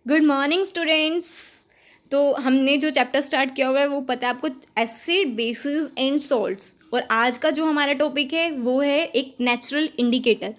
Good morning students. तो हमने जो चैप्टर स्टार्ट किया हुआ है वो पता है आपको, एसिड बेसिस एंड सॉल्ट्स। और आज का जो हमारा टॉपिक है वो है एक natural indicator.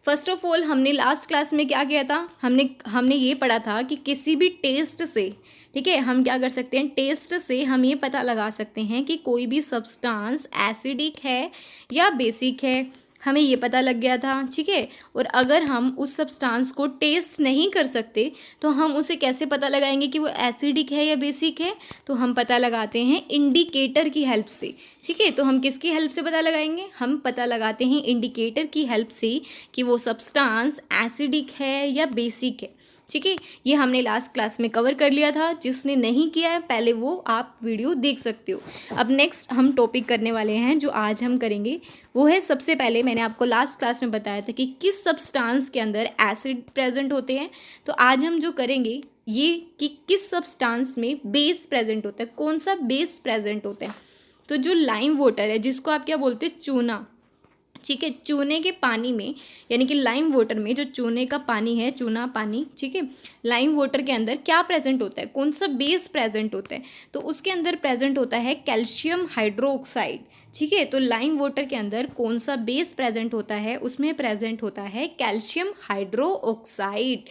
First of all हमने लास्ट क्लास में क्या किया था, हमने ये पढ़ा था कि किसी भी टेस्ट से, ठीक है, हम क्या कर सकते हैं, टेस्ट से हम ये पता लगा सकते हैं कि कोई भी सब्सटेंस एसिडिक है या बेसिक है। हमें ये पता लग गया था, ठीक है। और अगर हम उस सब्सटेंस को टेस्ट नहीं कर सकते तो हम उसे कैसे पता लगाएंगे कि वो एसिडिक है या बेसिक है, तो हम पता लगाते हैं इंडिकेटर की हेल्प से, ठीक है। तो हम किसकी हेल्प से पता लगाएंगे, हम पता लगाते हैं इंडिकेटर की हेल्प से कि वो सब्सटेंस एसिडिक है या बेसिक है, ठीक है। ये हमने लास्ट क्लास में कवर कर लिया था। जिसने नहीं किया है पहले वो आप वीडियो देख सकते हो। अब नेक्स्ट हम टॉपिक करने वाले हैं जो आज हम करेंगे वो है, सबसे पहले मैंने आपको लास्ट क्लास में बताया था कि किस सब्सटेंस के अंदर एसिड प्रेजेंट होते हैं। तो आज हम जो करेंगे ये कि किस सब्सटेंस में बेस प्रेजेंट होता है, कौन सा बेस प्रेजेंट होता है। तो जो लाइम वाटर है, जिसको आप क्या बोलते हैं, चूना, ठीक है। चूने के पानी में यानी कि लाइम वाटर में जो चूने का पानी है, चूना पानी, ठीक है, लाइम वाटर के अंदर क्या प्रेजेंट होता है, कौन सा बेस प्रेजेंट होता है, तो उसके अंदर प्रेजेंट होता है कैल्शियम हाइड्रोक्साइड, ठीक है। तो लाइम वाटर के अंदर कौन सा बेस प्रेजेंट होता है, उसमें प्रेजेंट होता है कैल्शियम हाइड्रोक्साइड।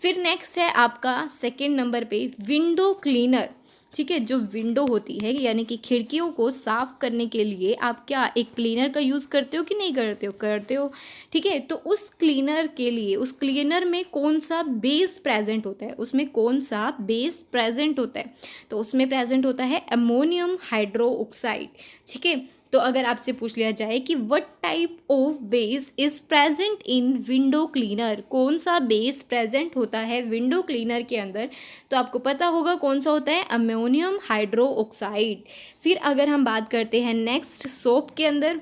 फिर नेक्स्ट है आपका सेकेंड नंबर पे विंडो क्लीनर, ठीक है। जो विंडो होती है यानी कि खिड़कियों को साफ करने के लिए आप क्या एक क्लीनर का यूज़ करते हो कि नहीं करते हो, करते हो, ठीक है। तो उस क्लीनर के लिए, उस क्लीनर में कौन सा बेस प्रेजेंट होता है, उसमें कौन सा बेस प्रेजेंट होता है, तो उसमें प्रेजेंट होता है अमोनियम हाइड्रोक्साइड, ठीक है। तो अगर आपसे पूछ लिया जाए कि what type of base is present in window cleaner, कौन सा बेस प्रेजेंट होता है विंडो क्लीनर के अंदर, तो आपको पता होगा कौन सा होता है, अमोनियम हाइड्रोक्साइड। फिर अगर हम बात करते हैं नेक्स्ट सोप के अंदर,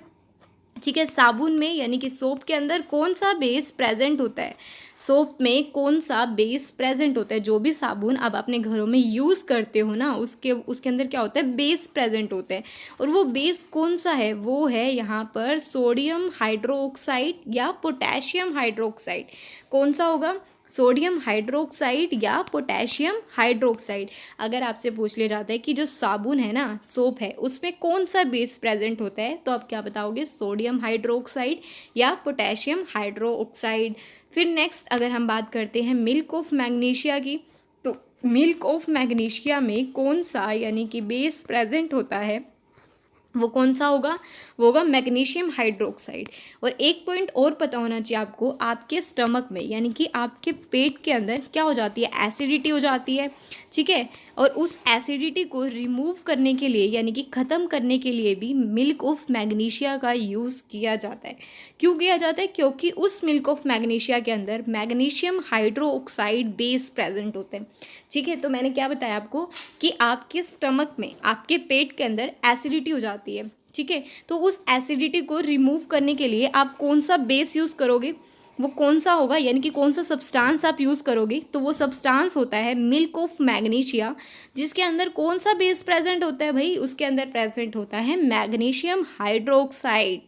ठीक है, साबुन में यानी कि सोप के अंदर कौन सा बेस प्रेजेंट होता है, सोप में कौन सा बेस प्रेजेंट होता है। जो भी साबुन आप अपने घरों में यूज़ करते हो ना, उसके अंदर क्या होता है, बेस प्रेजेंट होता है। और वो बेस कौन सा है, वो है यहाँ पर सोडियम हाइड्रोक्साइड या पोटेशियम हाइड्रोक्साइड। कौन सा होगा, सोडियम हाइड्रोक्साइड या पोटेशियम हाइड्रोक्साइड। अगर आपसे पूछ लिया जाता है कि जो साबुन है ना, सोप है, उसमें कौन सा बेस प्रेजेंट होता है, तो आप क्या बताओगे, सोडियम हाइड्रोक्साइड या पोटेशियम हाइड्रोक्साइड। फिर नेक्स्ट अगर हम बात करते हैं मिल्क ऑफ मैग्नीशिया की, तो मिल्क ऑफ मैग्नीशिया में कौन सा यानी कि बेस प्रेजेंट होता है, वो कौन सा होगा, वो होगा मैग्नीशियम हाइड्रोक्साइड। और एक पॉइंट और पता होना चाहिए आपको, आपके स्टमक में यानी कि आपके पेट के अंदर क्या हो जाती है, एसिडिटी हो जाती है, ठीक है। और उस एसिडिटी को रिमूव करने के लिए यानी कि ख़त्म करने के लिए भी मिल्क ऑफ मैग्नीशिया का यूज़ किया जाता है। क्यों किया जाता है, क्योंकि उस मिल्क ऑफ मैग्नीशिया के अंदर मैग्नीशियम हाइड्रोक्साइड बेस प्रेजेंट होते हैं, ठीक है। तो मैंने क्या बताया आपको कि आपके स्टमक में, आपके पेट के अंदर एसिडिटी हो जाती है, ठीक है। तो उस एसिडिटी को रिमूव करने के लिए आप कौन सा बेस यूज़ करोगे, वो कौन सा होगा यानी कि कौन सा सब्सटेंस आप यूज़ करोगे, तो वो सब्सटेंस होता है मिल्क ऑफ मैग्नीशिया। जिसके अंदर कौन सा बेस प्रेजेंट होता है भाई, उसके अंदर प्रेजेंट होता है मैग्नीशियम हाइड्रोक्साइड,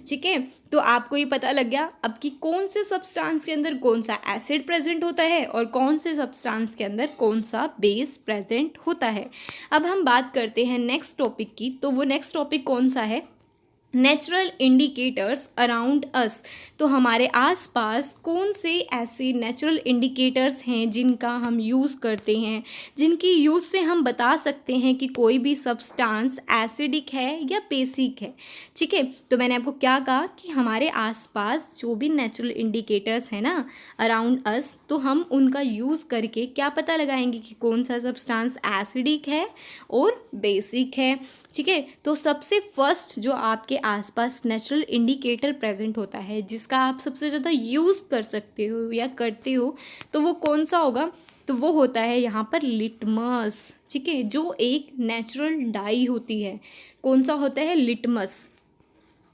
ठीक है। तो आपको ये पता लग गया अब कि कौन से सब्सटेंस के अंदर कौन सा एसिड प्रेजेंट होता है और कौन से सब्सटेंस के अंदर कौन सा बेस प्रेजेंट होता है। अब हम बात करते हैं नेक्स्ट टॉपिक की। तो वो नेक्स्ट टॉपिक कौन सा है, नेचुरल इंडिकेटर्स अराउंड अस। तो हमारे आसपास कौन से ऐसे नेचुरल इंडिकेटर्स हैं जिनका हम यूज़ करते हैं, जिनकी यूज़ से हम बता सकते हैं कि कोई भी सब्सटेंस एसिडिक है या बेसिक है, ठीक है। तो मैंने आपको क्या कहा कि हमारे आसपास जो भी नेचुरल इंडिकेटर्स हैं ना अराउंड अस, तो हम उनका यूज़ करके क्या पता लगाएंगे कि कौन सा सब्सटेंस एसिडिक है और बेसिक है, ठीक है। तो सबसे फर्स्ट जो आपके आसपास नेचुरल इंडिकेटर प्रेजेंट होता है जिसका आप सबसे ज़्यादा यूज़ कर सकते हो या करते हो, तो वो कौन सा होगा, तो वो होता है यहाँ पर लिटमस, ठीक है। जो एक नेचुरल डाई होती है, कौन सा होता है, लिटमस,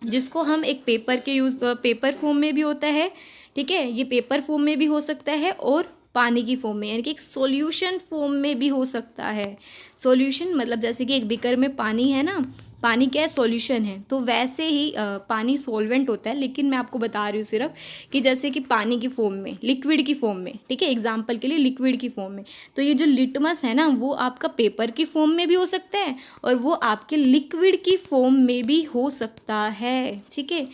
जिसको हम एक पेपर के यूज़, पेपर फॉर्म में भी होता है, ठीक है, ये पेपर फॉर्म में भी हो सकता है और पानी की फॉर्म में, यानी कि एक सॉल्यूशन फॉर्म में भी हो सकता है। सॉल्यूशन मतलब जैसे कि एक बीकर में पानी है ना, पानी क्या है, सॉल्यूशन है, तो वैसे ही पानी सॉल्वेंट होता है, लेकिन मैं आपको बता रही हूँ सिर्फ कि जैसे कि पानी की फॉर्म में, लिक्विड की फॉर्म में, ठीक है, एग्जाम्पल के लिए लिक्विड की फॉर्म में। तो ये जो लिटमस है ना, वो आपका पेपर की फॉर्म में भी हो सकता है और वो आपके लिक्विड की फॉर्म में भी हो सकता है, ठीक है।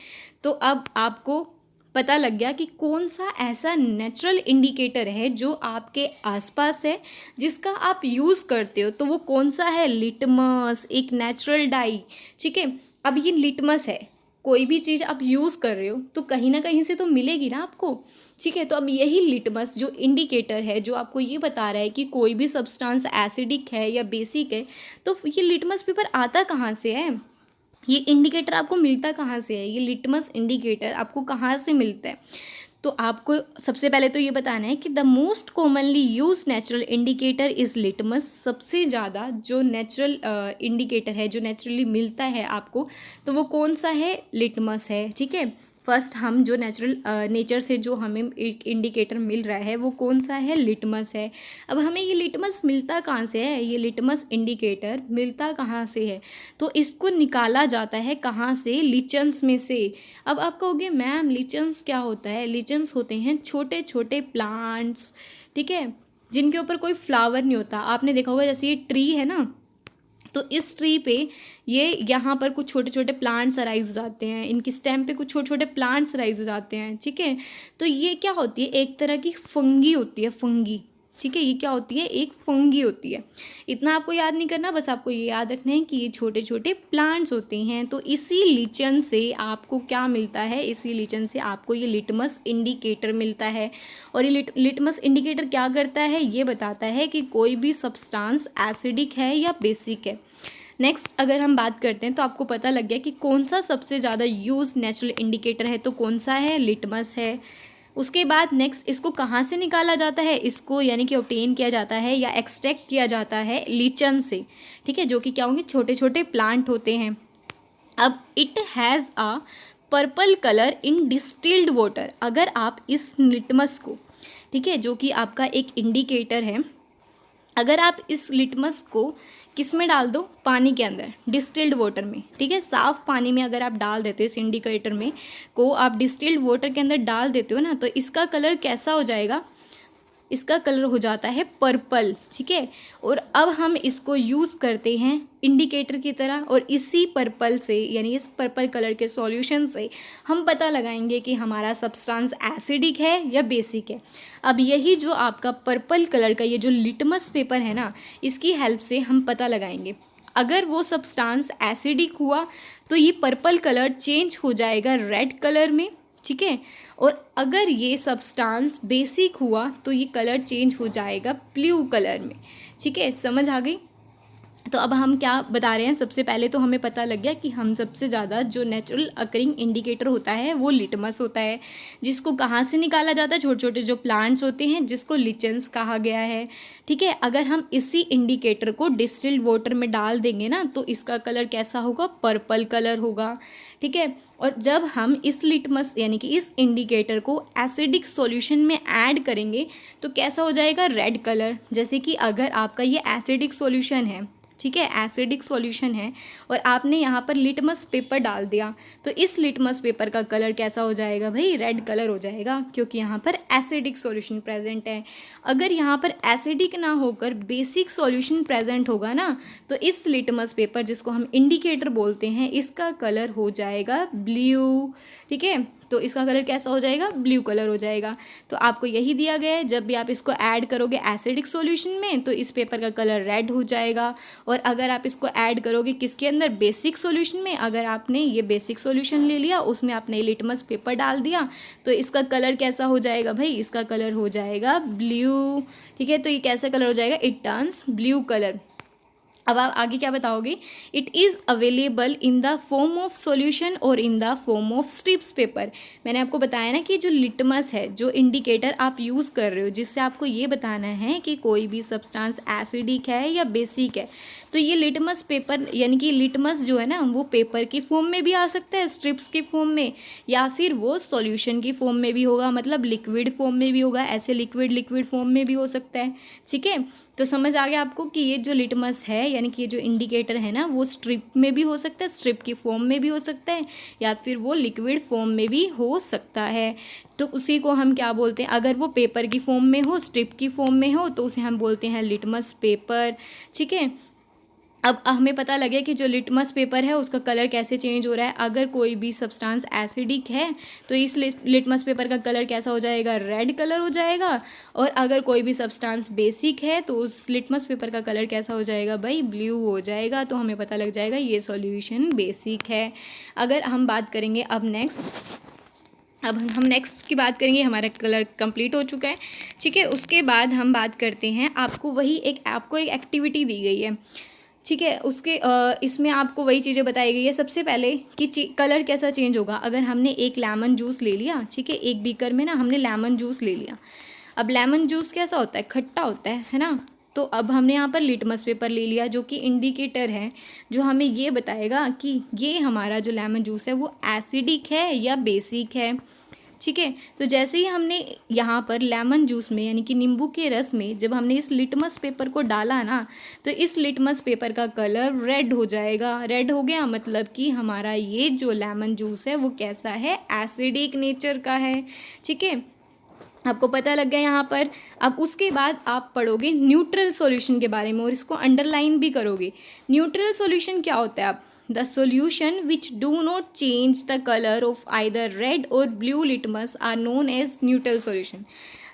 तो अब आपको पता लग गया कि कौन सा ऐसा नेचुरल इंडिकेटर है जो आपके आसपास है, जिसका आप यूज़ करते हो। तो वो कौन सा है, लिटमस, एक नेचुरल डाई, ठीक है। अब ये लिटमस है, कोई भी चीज़ आप यूज़ कर रहे हो तो कहीं ना कहीं से तो मिलेगी ना आपको, ठीक है। तो अब यही लिटमस जो इंडिकेटर है, जो आपको ये बता रहा है कि कोई भी सब्सटेंस एसिडिक है या बेसिक है, तो ये लिटमस पेपर आता कहाँ से है, ये इंडिकेटर आपको मिलता कहाँ से है, ये लिटमस इंडिकेटर आपको कहाँ से मिलता है। तो आपको सबसे पहले तो ये बताना है कि the most commonly use natural indicator is litmus. सबसे ज़्यादा जो नेचुरल इंडिकेटर है, जो नेचुरली मिलता है आपको, तो वो कौन सा है, लिटमस है, ठीक है। फर्स्ट हम जो नेचर से जो हमें एक इंडिकेटर मिल रहा है वो कौन सा है, लिटमस है। अब हमें ये लिटमस मिलता कहाँ से है, ये लिटमस इंडिकेटर मिलता कहाँ से है, तो इसको निकाला जाता है कहाँ से, लिचन्स में से। अब आप कहोगे मैम लिचन्स क्या होता है, लिचन्स होते हैं छोटे छोटे प्लांट्स, ठीक है, जिनके ऊपर कोई फ्लावर नहीं होता। आपने देखा होगा जैसे ये ट्री है ना, तो इस ट्री पे ये यहाँ पर कुछ छोटे छोटे प्लांट्स अराइज हो जाते हैं, इनकी स्टेम पे कुछ छोटे छोटे प्लांट्स अराइज हो जाते हैं, ठीक है। तो ये क्या होती है, एक तरह की फंगी होती है, फंगी, ठीक है। ये क्या होती है, एक फंगी होती है। इतना आपको याद नहीं करना, बस आपको ये याद रखना है कि ये छोटे छोटे प्लांट्स होते हैं। तो इसी लीचन से आपको क्या मिलता है, इसी लीचन से आपको ये लिटमस इंडिकेटर मिलता है। और ये लिटमस इंडिकेटर क्या करता है, ये बताता है कि कोई भी सब्सटेंस एसिडिक है या बेसिक है। नेक्स्ट अगर हम बात करते हैं तो आपको पता लग गया कि कौन सा सबसे ज़्यादा यूज नेचुरल इंडिकेटर है, तो कौन सा है, लिटमस है। उसके बाद नेक्स्ट इसको कहाँ से निकाला जाता है, इसको यानी कि ऑब्टेन किया जाता है या एक्सट्रैक्ट किया जाता है लीचन से, ठीक है, जो कि क्या होंगे, छोटे छोटे प्लांट होते हैं। अब it has a purple colour in distilled water. अगर आप इस लिटमस को, ठीक है, जो कि आपका एक इंडिकेटर है, अगर आप इस लिटमस को किस में डाल दो, पानी के अंदर, डिस्टिल्ड वाटर में, ठीक है, साफ़ पानी में अगर आप डाल देते हो इस इंडिकेटर में को आप डिस्टिल्ड वाटर के अंदर डाल देते हो ना, तो इसका कलर कैसा हो जाएगा, इसका कलर हो जाता है पर्पल, ठीक है। और अब हम इसको यूज़ करते हैं इंडिकेटर की तरह, और इसी पर्पल से यानी इस पर्पल कलर के सॉल्यूशन से हम पता लगाएंगे कि हमारा सब्सटेंस एसिडिक है या बेसिक है। अब यही जो आपका पर्पल कलर का ये जो लिटमस पेपर है ना, इसकी हेल्प से हम पता लगाएंगे। अगर वो सब्सटेंस एसिडिक हुआ तो ये पर्पल कलर चेंज हो जाएगा रेड कलर में, ठीक है। और अगर ये सब्सटेंस बेसिक हुआ तो ये कलर चेंज हो जाएगा ब्लू कलर में, ठीक है, समझ आ गई। तो अब हम क्या बता रहे हैं, सबसे पहले तो हमें पता लग गया कि हम सबसे ज़्यादा जो नेचुरल अकरिंग इंडिकेटर होता है वो लिटमस होता है, जिसको कहाँ से निकाला जाता है, छोटे छोटे जो प्लांट्स होते हैं जिसको लिचन्स कहा गया है, ठीक है। अगर हम इसी इंडिकेटर को डिस्टिल्ड वाटर में डाल देंगे ना, तो इसका कलर कैसा होगा, पर्पल कलर होगा, ठीक है। और जब हम इस लिटमस यानी कि इस इंडिकेटर को एसिडिक सॉल्यूशन में ऐड करेंगे तो कैसा हो जाएगा, रेड कलर। जैसे कि अगर आपका ये एसिडिक सॉल्यूशन है, ठीक है, एसिडिक सॉल्यूशन है, और आपने यहाँ पर लिटमस पेपर डाल दिया, तो इस लिटमस पेपर का कलर कैसा हो जाएगा भाई, रेड कलर हो जाएगा, क्योंकि यहाँ पर एसिडिक सॉल्यूशन प्रेजेंट है। अगर यहाँ पर एसिडिक ना होकर बेसिक सॉल्यूशन प्रेजेंट होगा ना, तो इस लिटमस पेपर जिसको हम इंडिकेटर बोलते हैं, इसका कलर हो जाएगा ब्लू, ठीक है। तो इसका कलर कैसा हो जाएगा, ब्लू कलर हो जाएगा। तो आपको यही दिया गया है, जब भी आप इसको ऐड करोगे एसिडिक सॉल्यूशन में तो इस पेपर का कलर रेड हो जाएगा, और अगर आप इसको ऐड करोगे किसके अंदर, बेसिक सॉल्यूशन में, अगर आपने ये बेसिक सॉल्यूशन ले लिया, उसमें आपने लिटमस पेपर डाल दिया, तो इसका कलर कैसा हो जाएगा भाई, इसका कलर हो जाएगा ब्लू, ठीक है। तो ये कैसा कलर हो जाएगा, इट टर्न्स ब्लू कलर। अब आप आगे क्या बताओगे, it is available in the form of solution और in the form of strips paper. मैंने आपको बताया ना कि जो लिटमस है, जो इंडिकेटर आप यूज़ कर रहे हो जिससे आपको ये बताना है कि कोई भी सब्सटेंस एसिडिक है या बेसिक है, तो ये लिटमस पेपर यानी कि लिटमस जो है ना वो पेपर की फॉर्म में भी आ सकता है, स्ट्रिप्स की फॉर्म में, या फिर वो सॉल्यूशन की फॉर्म में भी होगा, मतलब लिक्विड फॉर्म में भी होगा, ऐसे लिक्विड फॉर्म में भी हो सकता है। ठीक है, तो समझ आ गया आपको कि ये जो लिटमस है यानी कि ये जो इंडिकेटर है ना वो स्ट्रिप में भी हो सकता है, स्ट्रिप की फॉर्म में भी हो सकता है, या फिर वो लिक्विड फॉर्म में भी हो सकता है। तो उसी को हम क्या बोलते हैं, अगर वो पेपर की फॉर्म में हो, स्ट्रिप की फॉर्म में हो, तो उसे हम बोलते हैं लिटमस पेपर। ठीक है, अब हमें पता लगे कि जो लिटमस पेपर है उसका कलर कैसे चेंज हो रहा है। अगर कोई भी सब्सटेंस एसिडिक है तो इस लिटमस पेपर का कलर कैसा हो जाएगा, रेड कलर हो जाएगा। और अगर कोई भी सब्सटेंस बेसिक है तो उस लिटमस पेपर का कलर कैसा हो जाएगा भाई, ब्लू हो जाएगा। तो हमें पता लग जाएगा ये सॉल्यूशन बेसिक है। अगर हम बात करेंगे अब हम नेक्स्ट की बात करेंगे, हमारा कलर कंप्लीट हो चुका है। ठीक है, उसके बाद हम बात करते हैं, आपको एक एक्टिविटी दी गई है। ठीक है, उसके इसमें आपको वही चीज़ें बताई गई है। सबसे पहले कि कलर कैसा चेंज होगा, अगर हमने एक लेमन जूस ले लिया, ठीक है, एक बीकर में ना हमने लेमन जूस ले लिया। अब लेमन जूस कैसा होता है, खट्टा होता है ना। तो अब हमने यहाँ पर लिटमस पेपर ले लिया जो कि इंडिकेटर है, जो हमें ये बताएगा कि ये हमारा जो लेमन जूस है वो एसिडिक है या बेसिक है। ठीक है, तो जैसे ही हमने यहाँ पर लेमन जूस में यानी कि नींबू के रस में जब हमने इस लिटमस पेपर को डाला ना, तो इस लिटमस पेपर का कलर रेड हो जाएगा। रेड हो गया मतलब कि हमारा ये जो लेमन जूस है वो कैसा है, एसिडिक नेचर का है। ठीक है, आपको पता लग गया यहाँ पर। अब उसके बाद आप पढ़ोगे न्यूट्रल सॉल्यूशन के बारे में और इसको अंडरलाइन भी करोगे। न्यूट्रल सॉल्यूशन क्या होता है, आप The solution which do not change the color of either red or blue litmus are known as neutral solution.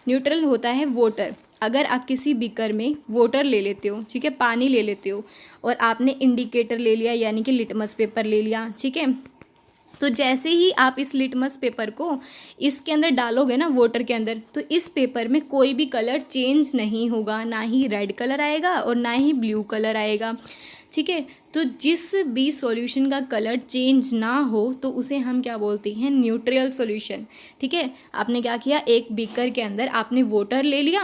Neutral होता है वाटर। अगर आप किसी बीकर में वाटर ले लेते हो, ठीक है, पानी ले लेते हो, और आपने इंडिकेटर ले लिया यानी कि लिटमस पेपर ले लिया, ठीक है, तो जैसे ही आप इस लिटमस पेपर को इसके अंदर डालोगे ना, वाटर के अंदर, तो इस पेपर में कोई भी कलर चेंज नहीं होगा, ना ही रेड कलर आएगा और ना ही ब्लू कलर आएगा। ठीक है, तो जिस भी सॉल्यूशन का कलर चेंज ना हो तो उसे हम क्या बोलते हैं, न्यूट्रल सॉल्यूशन। ठीक है, आपने क्या किया, एक बीकर के अंदर आपने वाटर ले लिया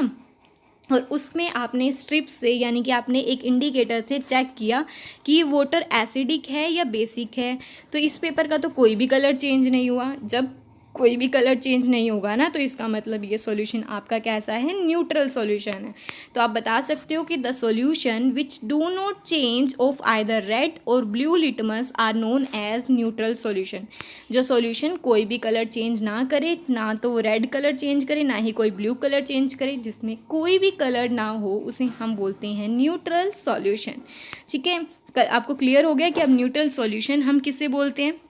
और उसमें आपने स्ट्रिप से यानी कि आपने एक इंडिकेटर से चेक किया कि वाटर एसिडिक है या बेसिक है। तो इस पेपर का तो कोई भी कलर चेंज नहीं हुआ। जब कोई भी कलर चेंज नहीं होगा ना, तो इसका मतलब ये सॉल्यूशन आपका कैसा है, न्यूट्रल सॉल्यूशन है। तो आप बता सकते हो कि the solution which do not change of either red और blue litmus are known as neutral solution. जो सॉल्यूशन कोई भी कलर चेंज ना करे, ना तो वो रेड कलर चेंज करे ना ही कोई ब्लू कलर चेंज करे, जिसमें कोई भी कलर ना हो, उसे हम बोलते हैं न्यूट्रल सॉल्यूशन। ठीक है, आपको क्लियर हो गया कि अब न्यूट्रल सॉल्यूशन हम किसे बोलते हैं।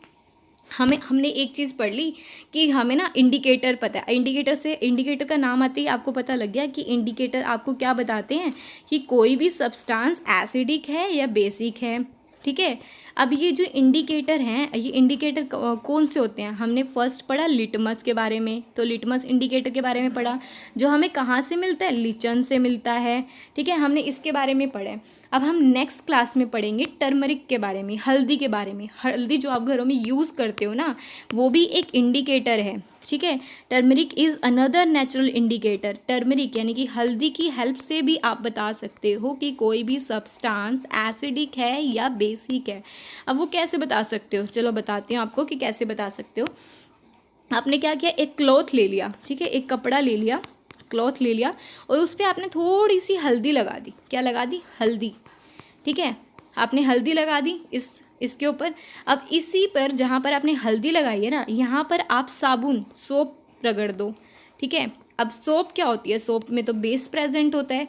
हमने एक चीज़ पढ़ ली कि हमें ना इंडिकेटर पता है, इंडिकेटर का नाम आते ही आपको पता लग गया कि इंडिकेटर आपको क्या बताते हैं कि कोई भी सब्सटेंस एसिडिक है या बेसिक है। ठीक है, अब ये जो इंडिकेटर हैं, ये इंडिकेटर कौन से होते हैं, हमने फर्स्ट पढ़ा लिटमस के बारे में, तो लिटमस इंडिकेटर के बारे में पढ़ा, जो हमें कहाँ से मिलता है, लीचन से मिलता है। ठीक है, हमने इसके बारे में पढ़ा है। अब हम नेक्स्ट क्लास में पढ़ेंगे टर्मरिक के बारे में, हल्दी के बारे में। हल्दी जो आप घरों में यूज़ करते हो ना, वो भी एक इंडिकेटर है। ठीक है, turmeric is another natural indicator. Turmeric यानी कि हल्दी की हेल्प से भी आप बता सकते हो कि कोई भी सब्सटेंस एसिडिक है या बेसिक है। अब वो कैसे बता सकते हो, चलो बताती हूँ आपको कि कैसे बता सकते हो। आपने क्या किया, एक क्लॉथ ले लिया, ठीक है, एक कपड़ा ले लिया, क्लॉथ ले लिया, और उस पर आपने थोड़ी सी हल्दी लगा दी। क्या लगा दी, हल्दी। ठीक है, आपने हल्दी लगा दी इसके ऊपर। अब इसी पर जहाँ पर आपने हल्दी लगाई है ना, यहाँ पर आप साबुन, सोप रगड़ दो। ठीक है, अब सोप क्या होती है, सोप में तो बेस प्रेजेंट होता है,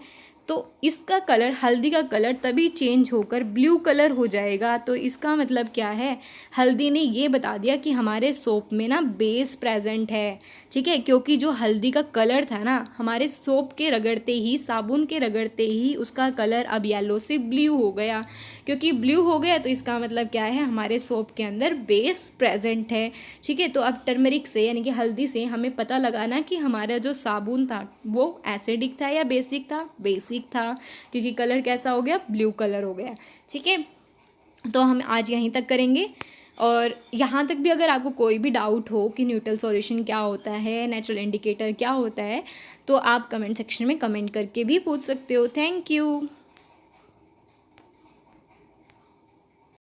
तो इसका कलर, हल्दी का कलर तभी चेंज होकर ब्लू कलर हो जाएगा। तो इसका मतलब क्या है, हल्दी ने ये बता दिया कि हमारे सोप में ना बेस प्रेजेंट है। ठीक है, क्योंकि जो हल्दी का कलर था ना, हमारे सोप के रगड़ते ही, साबुन के रगड़ते ही उसका कलर अब येलो से ब्लू हो गया। क्योंकि ब्लू हो गया तो इसका मतलब क्या है, हमारे सोप के अंदर बेस प्रेजेंट है। ठीक है, तो अब टर्मरिक से यानी कि हल्दी से हमें पता लगाना कि हमारा जो साबुन था वो एसिडिक था या बेसिक था, बेसिक बेसिक था, क्योंकि कलर कैसा हो गया, ब्लू कलर हो गया। ठीक है, तो हम आज यहीं तक करेंगे। और यहाँ तक भी अगर आपको कोई भी डाउट हो कि न्यूट्रल सॉल्यूशन क्या होता है, नेचुरल इंडिकेटर क्या होता है, तो आप कमेंट सेक्शन में कमेंट करके भी पूछ सकते हो। Thank you.